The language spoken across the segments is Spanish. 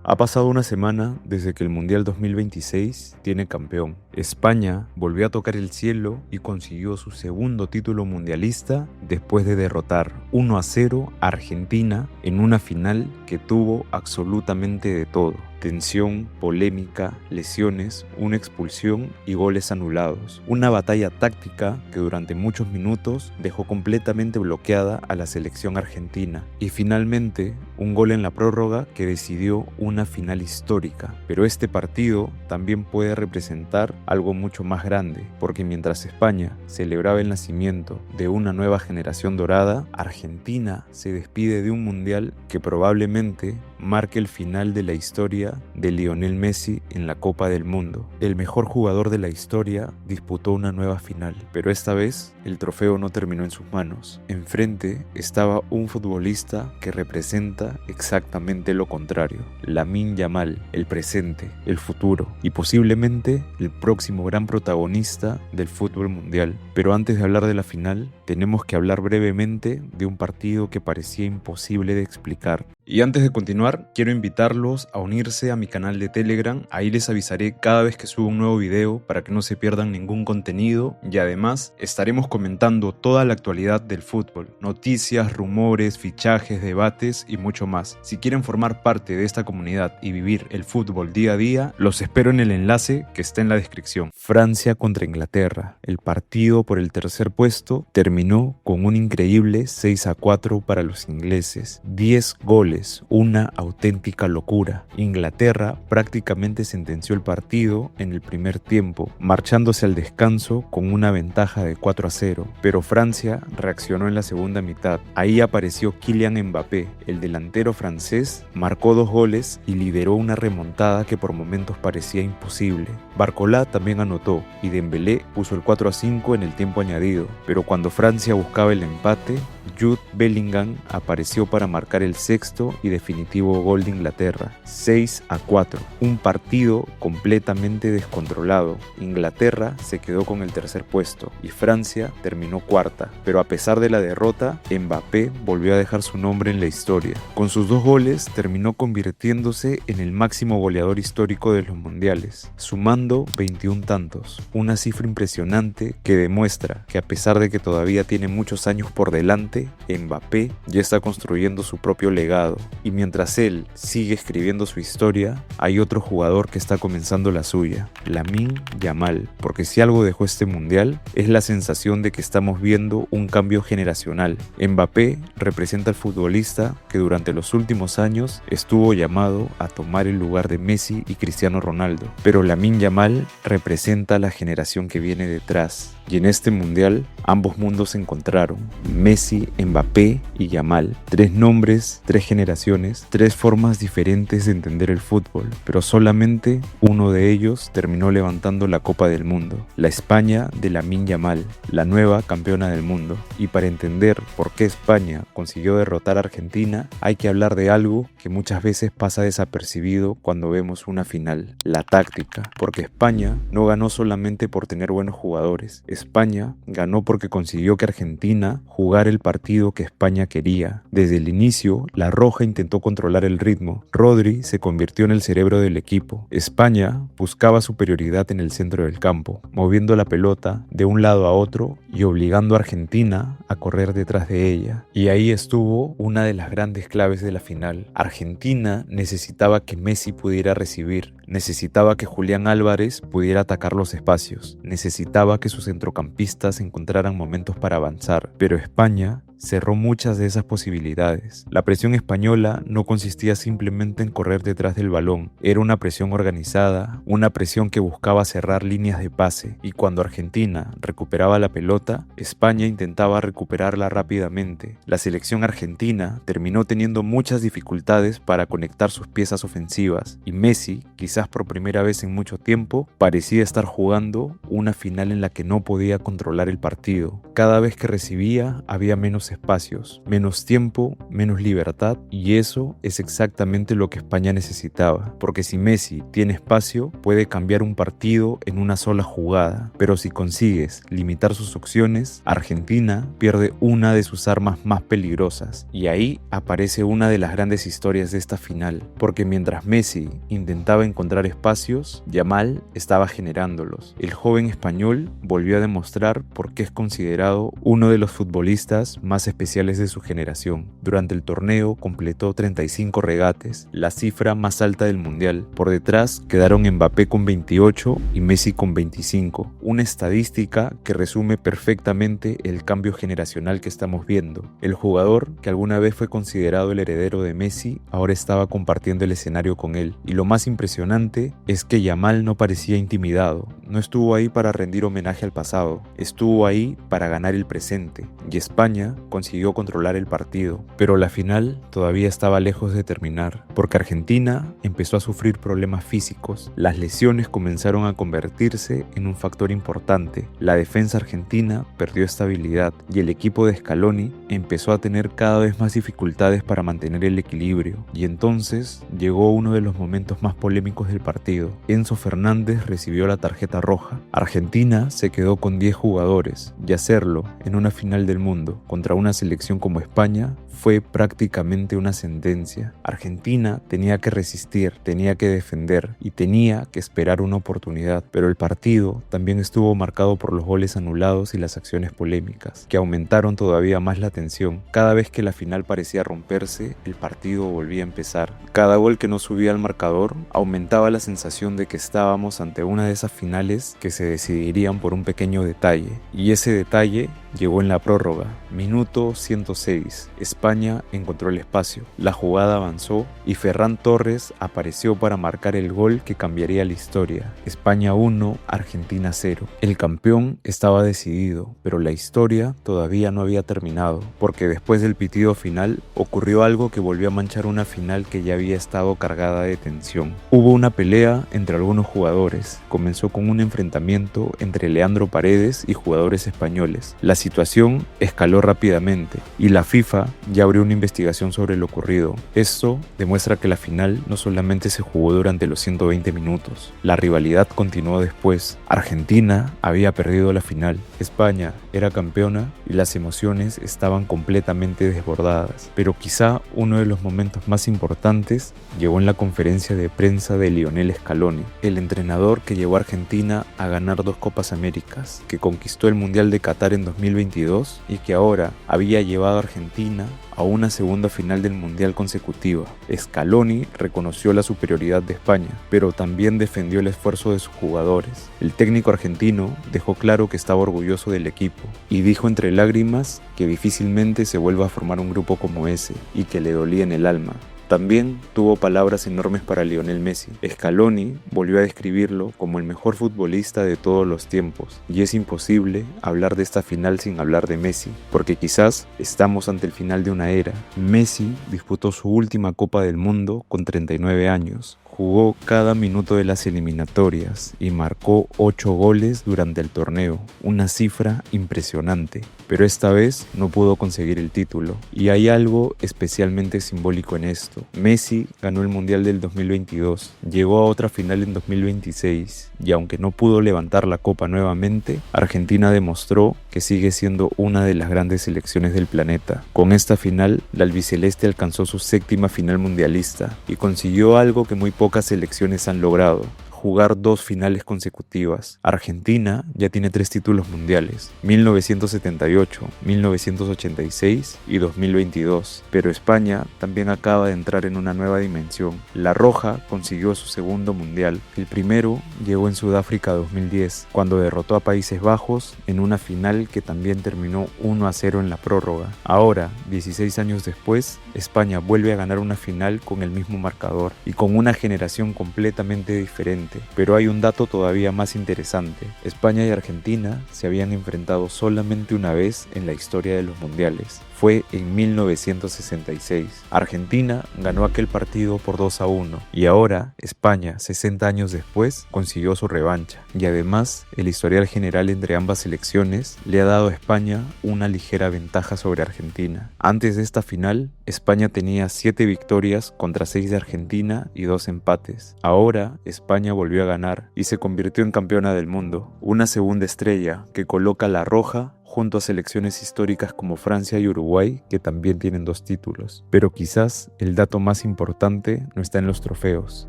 Ha pasado una semana desde que el Mundial 2026 tiene campeón. España volvió a tocar el cielo y consiguió su segundo título mundialista después de derrotar 1-0 a Argentina en una final que tuvo absolutamente de todo. Tensión, polémica, lesiones, una expulsión y goles anulados. Una batalla táctica que durante muchos minutos dejó completamente bloqueada a la selección argentina. Y finalmente, un gol en la prórroga que decidió una final histórica. Pero este partido también puede representar algo mucho más grande, porque mientras España celebraba el nacimiento de una nueva generación dorada, Argentina se despide de un mundial que probablemente marque el final de la historia de Lionel Messi en la Copa del Mundo. El mejor jugador de la historia disputó una nueva final, pero esta vez el trofeo no terminó en sus manos. Enfrente estaba un futbolista que representa exactamente lo contrario: Lamine Yamal, el presente, el futuro y posiblemente el próximo gran protagonista del fútbol mundial. Pero antes de hablar de la final, tenemos que hablar brevemente de un partido que parecía imposible de explicar. Y antes de continuar, quiero invitarlos a unirse a mi canal de Telegram. Ahí les avisaré cada vez que suba un nuevo video para que no se pierdan ningún contenido, y además estaremos comentando toda la actualidad del fútbol, noticias, rumores, fichajes, debates y mucho más. Si quieren formar parte de esta comunidad y vivir el fútbol día a día, los espero en el enlace que está en la descripción. Francia contra Inglaterra. El partido por el tercer puesto terminó con un increíble 6-4 para los ingleses. 10 goles. Una auténtica locura. Inglaterra prácticamente sentenció el partido en el primer tiempo, marchándose al descanso con una ventaja de 4-0, pero Francia reaccionó en la segunda mitad. Ahí apareció Kylian Mbappé, el delantero francés, marcó 2 goles y lideró una remontada que por momentos parecía imposible. Barcola también anotó y Dembélé puso el 4-5 en el tiempo añadido, pero cuando Francia buscaba el empate, Jude Bellingham apareció para marcar el sexto y definitivo gol de Inglaterra. 6-4. Un partido completamente descontrolado. Inglaterra se quedó con el tercer puesto y Francia terminó cuarta. Pero a pesar de la derrota, Mbappé volvió a dejar su nombre en la historia. Con sus 2 goles terminó convirtiéndose en el máximo goleador histórico de los mundiales, sumando 21 tantos. Una cifra impresionante que demuestra que a pesar de que todavía tiene muchos años por delante, Mbappé ya está construyendo su propio legado, y mientras él sigue escribiendo su historia, hay otro jugador que está comenzando la suya: Lamine Yamal, porque si algo dejó este mundial es la sensación de que estamos viendo un cambio generacional. Mbappé representa al futbolista que durante los últimos años estuvo llamado a tomar el lugar de Messi y Cristiano Ronaldo, pero Lamine Yamal representa a la generación que viene detrás. Y en este mundial ambos mundos se encontraron: Messi, Mbappé y Yamal. 3 nombres, 3 generaciones, 3 formas diferentes de entender el fútbol, pero solamente uno de ellos terminó levantando la Copa del Mundo: la España de Lamine Yamal, la nueva campeona del mundo. Y para entender por qué España consiguió derrotar a Argentina, hay que hablar de algo que muchas veces pasa desapercibido cuando vemos una final: la táctica. Porque España no ganó solamente por tener buenos jugadores. España ganó porque consiguió que Argentina jugara el partido que España quería. Desde el inicio, la roja intentó controlar el ritmo. Rodri se convirtió en el cerebro del equipo. España buscaba superioridad en el centro del campo, moviendo la pelota de un lado a otro y obligando a Argentina a correr detrás de ella. Y ahí estuvo una de las grandes claves de la final. Argentina necesitaba que Messi pudiera recibir, necesitaba que Julián Álvarez pudiera atacar los espacios, necesitaba que sus centrocampistas encontraran momentos para avanzar, pero España cerró muchas de esas posibilidades. La presión española no consistía simplemente en correr detrás del balón, era una presión organizada, una presión que buscaba cerrar líneas de pase, y cuando Argentina recuperaba la pelota, España intentaba recuperarla rápidamente. La selección argentina terminó teniendo muchas dificultades para conectar sus piezas ofensivas, y Messi, quizás por primera vez en mucho tiempo, parecía estar jugando una final en la que no podía controlar el partido. Cada vez que recibía había menos los espacios, menos tiempo, menos libertad, y eso es exactamente lo que España necesitaba, porque si Messi tiene espacio, puede cambiar un partido en una sola jugada, pero si consigues limitar sus opciones, Argentina pierde una de sus armas más peligrosas, y ahí aparece una de las grandes historias de esta final, porque mientras Messi intentaba encontrar espacios, Yamal estaba generándolos. El joven español volvió a demostrar por qué es considerado uno de los futbolistas más especiales de su generación. Durante el torneo completó 35 regates, la cifra más alta del mundial. Por detrás quedaron Mbappé con 28 y Messi con 25, una estadística que resume perfectamente el cambio generacional que estamos viendo. El jugador que alguna vez fue considerado el heredero de Messi ahora estaba compartiendo el escenario con él, y lo más impresionante es que Yamal no parecía intimidado. No estuvo ahí para rendir homenaje al pasado, estuvo ahí para ganar el presente, y España consiguió controlar el partido, pero la final todavía estaba lejos de terminar, porque Argentina empezó a sufrir problemas físicos. Las lesiones comenzaron a convertirse en un factor importante, la defensa argentina perdió estabilidad y el equipo de Scaloni empezó a tener cada vez más dificultades para mantener el equilibrio, y entonces llegó uno de los momentos más polémicos del partido. Enzo Fernández recibió la tarjeta roja. Argentina se quedó con 10 jugadores, y hacerlo en una final del mundo contra una selección como España fue prácticamente una sentencia. Argentina tenía que resistir, tenía que defender y tenía que esperar una oportunidad, pero el partido también estuvo marcado por los goles anulados y las acciones polémicas, que aumentaron todavía más la tensión. Cada vez que la final parecía romperse, el partido volvía a empezar. Cada gol que no subía al marcador aumentaba la sensación de que estábamos ante una de esas finales que se decidirían por un pequeño detalle, y ese detalle llegó en la prórroga. Minuto 106. España encontró el espacio. La jugada avanzó y Ferran Torres apareció para marcar el gol que cambiaría la historia. España 1, Argentina 0. El campeón estaba decidido, pero la historia todavía no había terminado, porque después del pitido final ocurrió algo que volvió a manchar una final que ya había estado cargada de tensión. Hubo una pelea entre algunos jugadores. Comenzó con un enfrentamiento entre Leandro Paredes y jugadores españoles. La situación escaló rápidamente y la FIFA ya abrió una investigación sobre lo ocurrido. Esto demuestra que la final no solamente se jugó durante los 120 minutos, la rivalidad continuó después. Argentina había perdido la final, España era campeona y las emociones estaban completamente desbordadas. Pero quizá uno de los momentos más importantes llegó en la conferencia de prensa de Lionel Scaloni, el entrenador que llevó a Argentina a ganar 2 Copas Américas, que conquistó el Mundial de Qatar en 2022 y que ahora había llevado a Argentina a una segunda final del Mundial consecutiva. Scaloni reconoció la superioridad de España, pero también defendió el esfuerzo de sus jugadores. El técnico argentino dejó claro que estaba orgulloso del equipo y dijo entre lágrimas que difícilmente se vuelva a formar un grupo como ese y que le dolía en el alma. También tuvo palabras enormes para Lionel Messi. Scaloni volvió a describirlo como el mejor futbolista de todos los tiempos, y es imposible hablar de esta final sin hablar de Messi, porque quizás estamos ante el final de una era. Messi disputó su última Copa del Mundo con 39 años. Jugó cada minuto de las eliminatorias y marcó 8 goles durante el torneo, una cifra impresionante. Pero esta vez no pudo conseguir el título, y hay algo especialmente simbólico en esto. Messi ganó el Mundial del 2022, llegó a otra final en 2026, y aunque no pudo levantar la copa nuevamente, Argentina demostró que sigue siendo una de las grandes selecciones del planeta. Con esta final, la albiceleste alcanzó su 7ª final mundialista y consiguió algo que muy pocas selecciones han logrado: jugar 2 finales consecutivas. Argentina ya tiene 3 títulos mundiales, 1978, 1986 y 2022, pero España también acaba de entrar en una nueva dimensión. La Roja consiguió su segundo mundial. El primero llegó en Sudáfrica 2010, cuando derrotó a Países Bajos en una final que también terminó 1-0 en la prórroga. Ahora, 16 años después, España vuelve a ganar una final con el mismo marcador y con una generación completamente diferente. Pero hay un dato todavía más interesante. España y Argentina se habían enfrentado solamente una vez en la historia de los mundiales. fue en 1966. Argentina ganó aquel partido por 2-1 y ahora España, 60 años después, consiguió su revancha. Y además, el historial general entre ambas selecciones le ha dado a España una ligera ventaja sobre Argentina. Antes de esta final, España tenía 7 victorias contra 6 de Argentina y 2 empates. Ahora, España volvió a ganar y se convirtió en campeona del mundo. Una segunda estrella que coloca la roja junto a selecciones históricas como Francia y Uruguay, que también tienen 2 títulos. Pero quizás el dato más importante no está en los trofeos,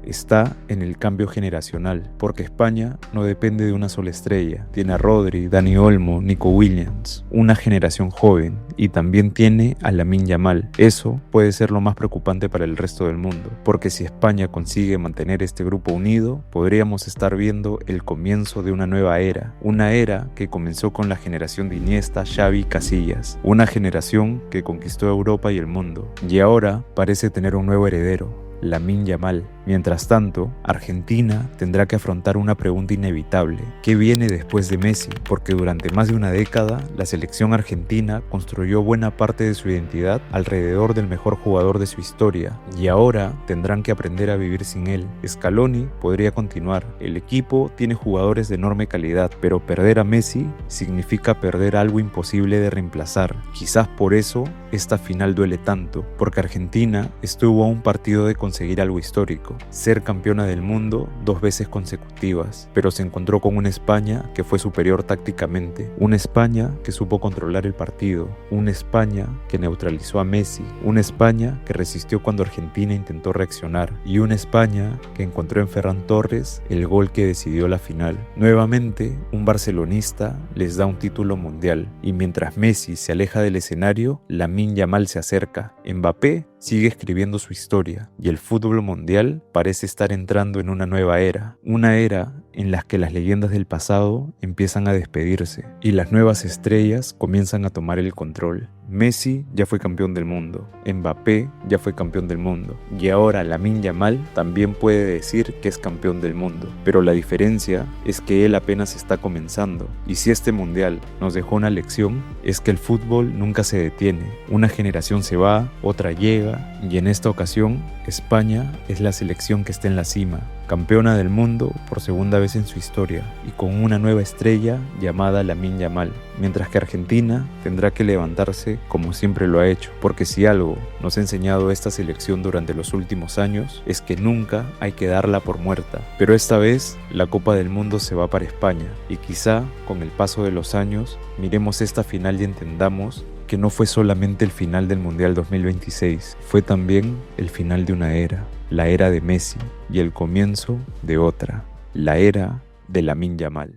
está en el cambio generacional, porque España no depende de una sola estrella. Tiene a Rodri, Dani Olmo, Nico Williams, una generación joven, y también tiene a Lamine Yamal. Eso puede ser lo más preocupante para el resto del mundo, porque si España consigue mantener este grupo unido, podríamos estar viendo el comienzo de una nueva era, una era que comenzó con la generación de Iniesta, Xavi, Casillas, una generación que conquistó Europa y el mundo, y ahora parece tener un nuevo heredero, Lamine Yamal. Mientras tanto, Argentina tendrá que afrontar una pregunta inevitable: ¿qué viene después de Messi? Porque durante más de una década, la selección argentina construyó buena parte de su identidad alrededor del mejor jugador de su historia, y ahora tendrán que aprender a vivir sin él. Scaloni podría continuar, el equipo tiene jugadores de enorme calidad, pero perder a Messi significa perder algo imposible de reemplazar. Quizás por eso esta final duele tanto, porque Argentina estuvo a un partido de conseguir algo histórico, ser campeona del mundo 2 veces consecutivas, pero se encontró con una España que fue superior tácticamente, una España que supo controlar el partido, una España que neutralizó a Messi, una España que resistió cuando Argentina intentó reaccionar, y una España que encontró en Ferran Torres el gol que decidió la final. Nuevamente, un barcelonista les da un título mundial, y mientras Messi se aleja del escenario, Lamine Yamal se acerca. Mbappé sigue escribiendo su historia, y el fútbol mundial parece estar entrando en una nueva era, una era en la que las leyendas del pasado empiezan a despedirse y las nuevas estrellas comienzan a tomar el control. Messi ya fue campeón del mundo, Mbappé ya fue campeón del mundo, y ahora Lamine Yamal también puede decir que es campeón del mundo, pero la diferencia es que él apenas está comenzando, y si este mundial nos dejó una lección, es que el fútbol nunca se detiene. Una generación se va, otra llega, y en esta ocasión España es la selección que está en la cima, campeona del mundo por segunda vez en su historia, y con una nueva estrella llamada Lamine Yamal, mientras que Argentina tendrá que levantarse como siempre lo ha hecho, porque si algo nos ha enseñado esta selección durante los últimos años es que nunca hay que darla por muerta. Pero esta vez la Copa del Mundo se va para España, y quizá con el paso de los años miremos esta final y entendamos que no fue solamente el final del Mundial 2026, fue también el final de una era, la era de Messi, y el comienzo de otra, la era de Lamine Yamal.